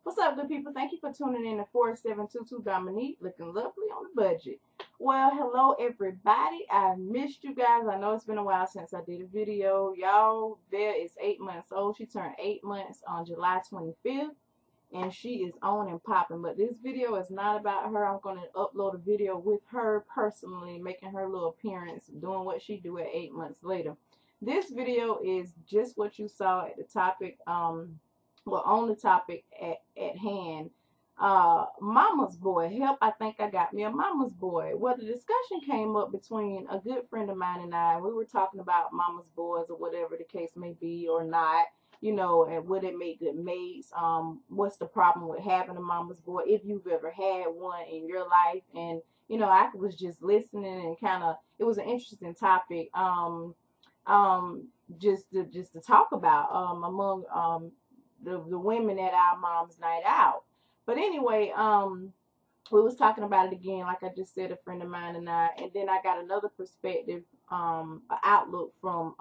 What's up, good people? Thank you for tuning in to 4722 Dominique, looking lovely on the budget. Well, hello, everybody. I missed you guys. I know it's been a while since I did a video. Y'all, Belle is 8 months old. She turned 8 months on July 25th, and she is on and popping. But this video is not about her. I'm going to upload a video with her personally, making her little appearance, doing what she do at 8 months later. This video is just what you saw at the topic, well, on the topic at hand. Mama's boy, help, I think I got me a mama's boy. Well, the discussion came up between a good friend of mine and I. We were talking about mama's boys or whatever the case may be, or not, you know, and would it make good mates? What's the problem with having a mama's boy if you've ever had one in your life? And you know, I was just listening and kind of, it was an interesting topic, just to talk about, among the women at our mom's night out. But anyway, we was talking about it again, like I just said, a friend of mine and I, and then I got another perspective, outlook from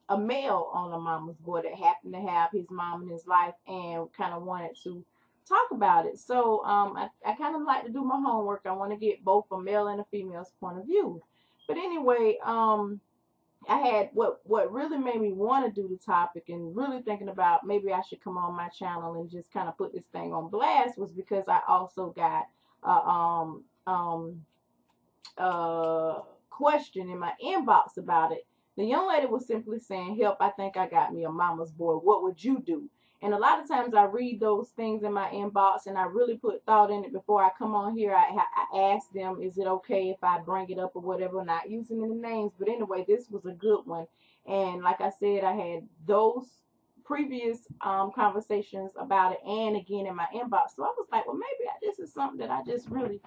a male on a mama's boy that happened to have his mom in his life and kind of wanted to talk about it. So I kind of like to do my homework. I want to get both a male and a female's point of view. But anyway, I had what really made me want to do the topic and really thinking about maybe I should come on my channel and just kind of put this thing on blast was because I also got question in my inbox about it. The young lady was simply saying, help, I think I got me a mama's boy. What would you do? And a lot of times I read those things in my inbox and I really put thought in it before I come on here. I ask them, is it okay if I bring it up or whatever, not using any names. But anyway, this was a good one. And like I said, I had those previous conversations about it and again in my inbox. So I was like, well, maybe this is something that I just really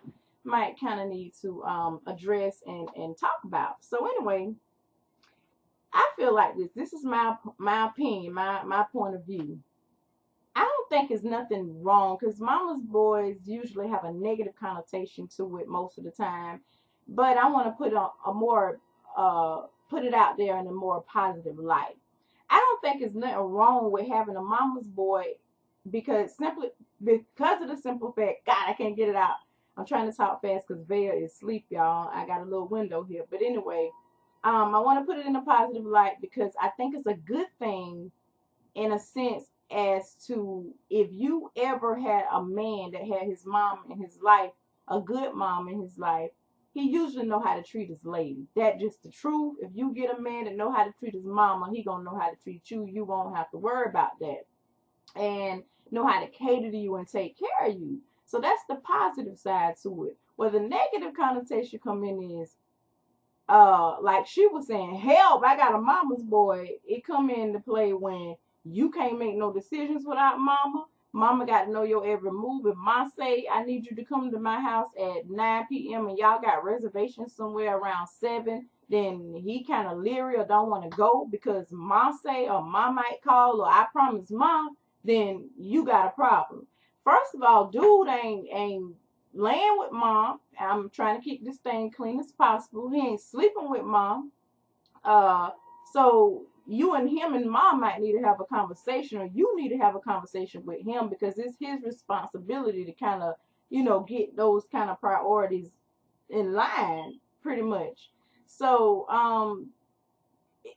might kind of need to address and talk about. So anyway, I feel like this is my opinion, my point of view. I don't think it's nothing wrong because mama's boys usually have a negative connotation to it most of the time. But I want to put a more, put it out there in a more positive light. I don't think it's nothing wrong with having a mama's boy because of the simple fact, God, I can't get it out. I'm trying to talk fast because Belle is asleep, y'all. I got a little window here. But anyway, I want to put it in a positive light because I think it's a good thing in a sense as to if you ever had a man that had his mom in his life, a good mom in his life, he usually know how to treat his lady. That just the truth. If you get a man that know how to treat his mama, he gonna know how to treat you. You won't have to worry about that. And know how to cater to you and take care of you. So that's the positive side to it. Where the negative connotation come in is, like she was saying, help, I got a mama's boy. It come into play when you can't make no decisions without mama. Mama got to know your every move. If Ma say, I need you to come to my house at 9 p.m. and y'all got reservations somewhere around 7, then he kind of leery or don't want to go because Ma say or Ma might call or I promise Ma, then you got a problem. First of all, dude ain't laying with Mom. I'm trying to keep this thing clean as possible. He ain't sleeping with Mom. So you and him and Mom might need to have a conversation, or you need to have a conversation with him because it's his responsibility to kind of, you know, get those kind of priorities in line pretty much. So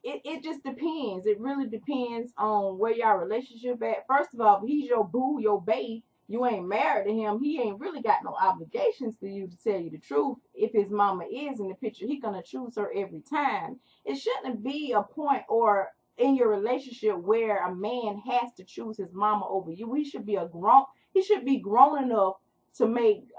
it just depends. It really depends on where y'all relationship at. First of all, if he's your boo, your bae, you ain't married to him, he ain't really got no obligations to you, to tell you the truth. If his mama is in the picture, he gonna choose her every time. It shouldn't be a point or in your relationship where a man has to choose his mama over you. He should be grown enough to make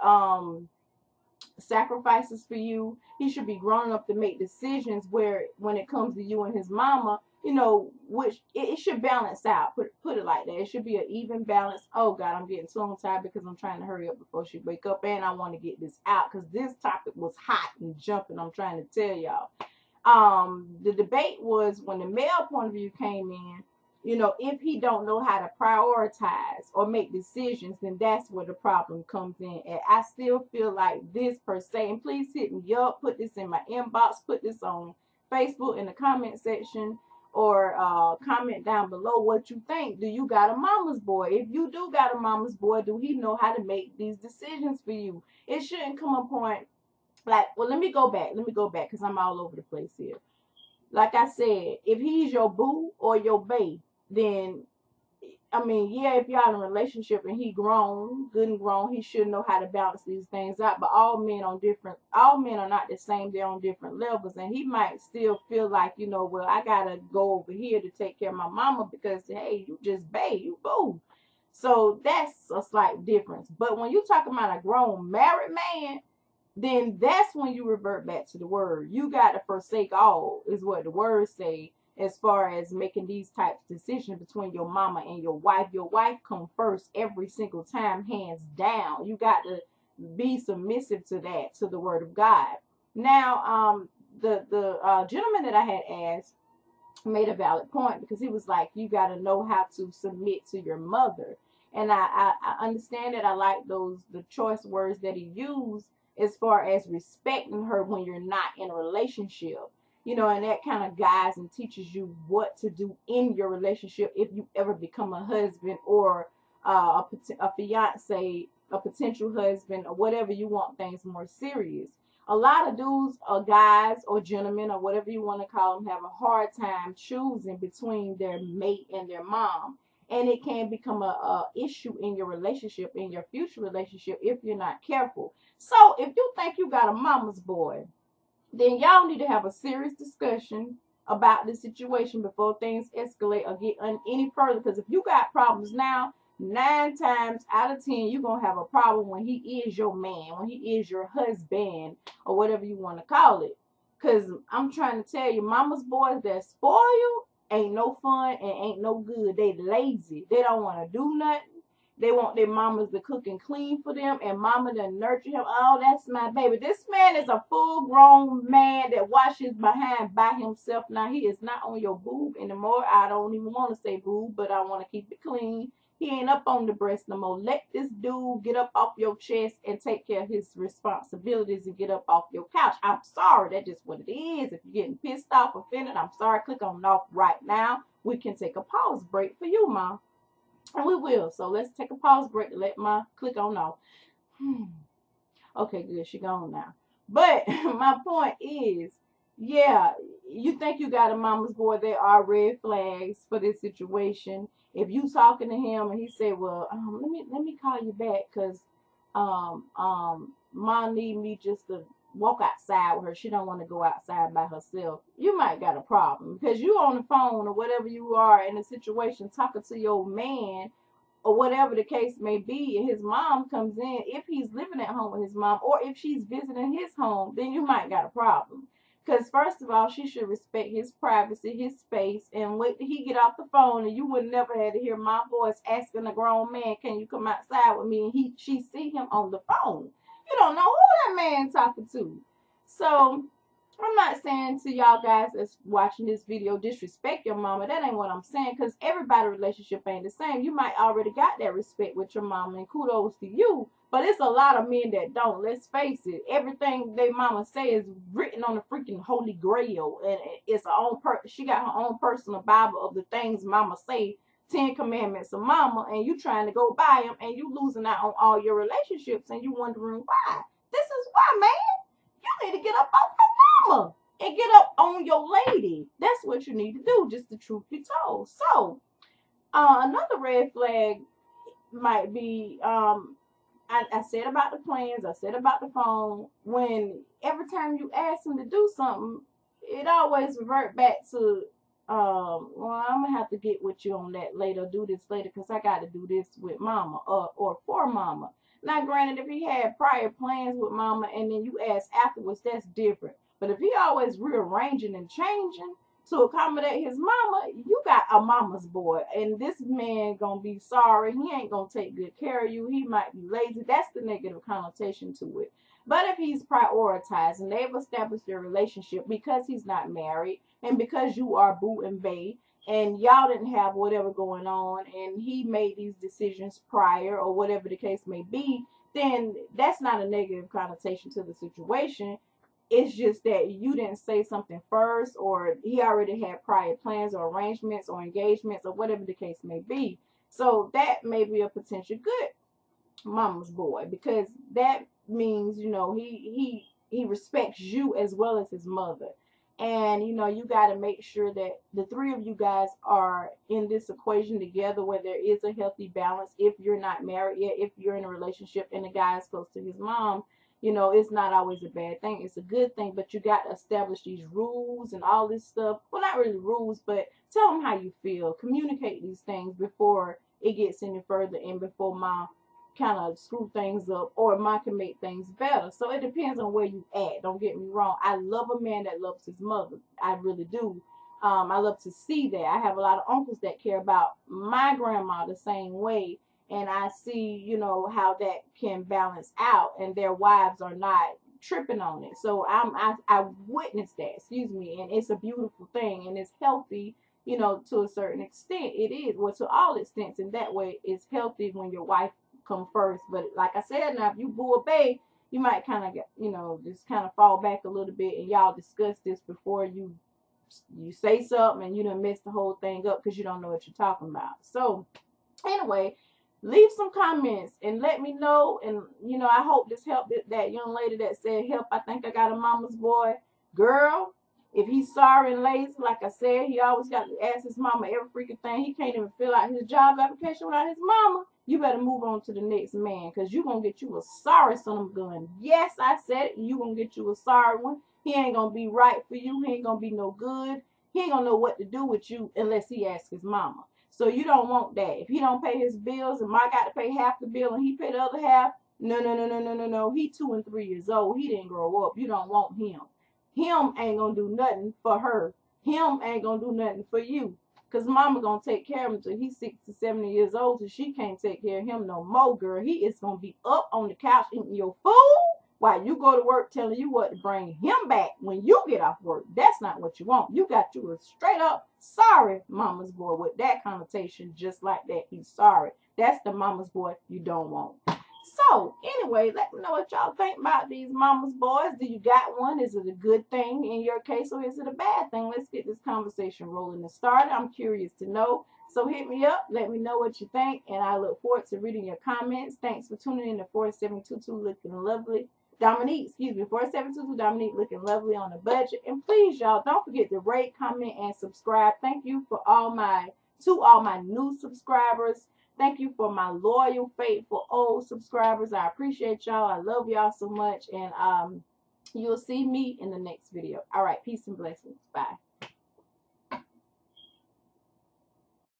sacrifices for you. He should be grown enough to make decisions where when it comes to you and his mama, you know, which it should balance out. Put it like that. It should be an even balance. Oh God, I'm getting tongue tied because I'm trying to hurry up before she wake up, and I want to get this out because this topic was hot and jumping. I'm trying to tell y'all. The debate was when the male point of view came in. You know, if he don't know how to prioritize or make decisions, then that's where the problem comes in. And I still feel like this per se, and please hit me up, put this in my inbox, put this on Facebook in the comment section, or comment down below what you think. Do you got a mama's boy? If you do got a mama's boy, do he know how to make these decisions for you? It shouldn't come a point like, well, let me go back because I'm all over the place here. Like I said, if he's your boo or your bae, then I mean, yeah, if y'all in a relationship and he grown, good and grown, he should know how to balance these things out. But all men are not the same. They're on different levels. And he might still feel like, you know, well, I gotta go over here to take care of my mama because hey, you just bae, you boo. So that's a slight difference. But when you talking about a grown married man, then that's when you revert back to the word. You got to forsake all, is what the words say, as far as making these types of decisions between your mama and your wife. Your wife come first every single time, hands down. You got to be submissive to that, to the word of God. Now, the gentleman that I had asked made a valid point, because he was like, you got to know how to submit to your mother. And I understand that. I like the choice words that he used as far as respecting her when you're not in a relationship. You know, and that kind of guides and teaches you what to do in your relationship if you ever become a husband or a fiance, a potential husband, or whatever you want things more serious. A lot of dudes or guys or gentlemen or whatever you want to call them have a hard time choosing between their mate and their mom. And it can become a issue in your relationship, in your future relationship, if you're not careful. So if you think you got a mama's boy, then y'all need to have a serious discussion about the situation before things escalate or get any further. Because if you got problems now, 9 times out of 10, you're going to have a problem when he is your man, when he is your husband, or whatever you want to call it. Because I'm trying to tell you, mama's boys that spoil you ain't no fun and ain't no good. They lazy. They don't want to do nothing. They want their mamas to cook and clean for them, and mama to nurture him. Oh, that's my baby. This man is a full-grown man that washes behind by himself. Now, he is not on your boob anymore. I don't even want to say boob, but I want to keep it clean. He ain't up on the breast no more. Let this dude get up off your chest and take care of his responsibilities and get up off your couch. I'm sorry. That's just what it is. If you're getting pissed off, offended, I'm sorry. Click on off right now. We can take a pause break for you, Mom. And we will. So let's take a pause break to let my click on off. Okay, good. She gone now. But my point is, yeah, you think you got a mama's boy, there are red flags for this situation. If you talking to him and he say, well, let me call you back because mom need me just to walk outside with her. She don't want to go outside by herself. You might got a problem because you on the phone or whatever you are in a situation talking to your man or whatever the case may be, and his mom comes in. If he's living at home with his mom or if she's visiting his home, then you might got a problem. Because first of all, she should respect his privacy, his space, and wait till he get off the phone, and you would never have to hear my voice asking a grown man, can you come outside with me? And she see him on the phone. You don't know who that man talking to. So I'm not saying to y'all guys that's watching this video, disrespect your mama. That ain't what I'm saying, because everybody's relationship ain't the same. You might already got that respect with your mama, and kudos to you. But it's a lot of men that don't. Let's face it. Everything they mama say is written on the freaking Holy Grail, and it's her own. She got her own personal Bible of the things mama say. 10 commandments of mama, and you trying to go by them, and you losing out on all your relationships, and you wondering why. This is why, man. You need to get up off your mama and get up on your lady. That's what you need to do, just the truth be told. So, another red flag might be, I said about the plans, I said about the phone. When every time you ask him to do something, it always revert back to, well, I'm gonna have to get with you on that later, do this later, because I got to do this with mama or for mama. Now, granted, if he had prior plans with mama and then you ask afterwards, that's different. But if he always rearranging and changing to accommodate his mama, you got a mama's boy. And this man gonna be sorry. He ain't gonna take good care of you. He might be lazy. That's the negative connotation to it. But if he's prioritizing, they've established their relationship because he's not married and because you are boo and bae, and y'all didn't have whatever going on, and he made these decisions prior or whatever the case may be, then that's not a negative connotation to the situation. It's just that you didn't say something first, or he already had prior plans or arrangements or engagements or whatever the case may be. So that may be a potential good mama's boy, because that means, you know, he respects you as well as his mother. And you know, you got to make sure that the three of you guys are in this equation together, where there is a healthy balance. If you're not married yet, if you're in a relationship and the guy is close to his mom, you know, it's not always a bad thing, it's a good thing. But you got to establish these rules and all this stuff. Well, not really rules, but tell them how you feel, communicate these things before it gets any further, and before mom kind of screw things up, or mom can make things better. So it depends on where you at. Don't get me wrong, I love a man that loves his mother. I really do. I love to see that. I have a lot of uncles that care about my grandma the same way, and I see, you know, how that can balance out, and their wives are not tripping on it. So I witnessed that, excuse me, and it's a beautiful thing, and it's healthy, you know, to a certain extent. It is, well, to all extents, and that way it's healthy when your wife come first. But like I said, now if you boo a bae, you might kind of, you know, just kind of fall back a little bit, and y'all discuss this before you say something, and you done mess the whole thing up because you don't know what you're talking about. So anyway, leave some comments and let me know. And you know, I hope this helped that young lady that said, help, I think I got a mama's boy. Girl, if he's sorry and lazy, like I said, he always got to ask his mama every freaking thing. He can't even fill out his job application without his mama. You better move on to the next man, because you're going to get you a sorry son of a gun. Yes, I said it. You're going to get you a sorry one. He ain't going to be right for you. He ain't going to be no good. He ain't going to know what to do with you unless he asks his mama. So you don't want that. If he don't pay his bills and my got to pay half the bill and he pay the other half, no. He 2 and 3 years old. He didn't grow up. You don't want him. Him ain't going to do nothing for her. Him ain't going to do nothing for you. Because mama going to take care of him until he's 60, 70 years old, so she can't take care of him no more, girl. He is going to be up on the couch eating your food while you go to work telling you what to bring him back when you get off work. That's not what you want. You got you a straight up sorry mama's boy with that connotation, just like that. He's sorry. That's the mama's boy you don't want. So anyway, let me know what y'all think about these mama's boys. Do you got one? Is it a good thing in your case, or is it a bad thing? Let's get this conversation rolling and started. I'm curious to know. So hit me up. Let me know what you think, and I look forward to reading your comments. Thanks for tuning in to 4722 Looking Lovely. Dominique, excuse me, 4722 Dominique Looking Lovely on a Budget. And please, y'all, don't forget to rate, comment, and subscribe. Thank you for all my new subscribers. Thank you for my loyal, faithful, old subscribers. I appreciate y'all. I love y'all so much. And you'll see me in the next video. All right. Peace and blessings. Bye.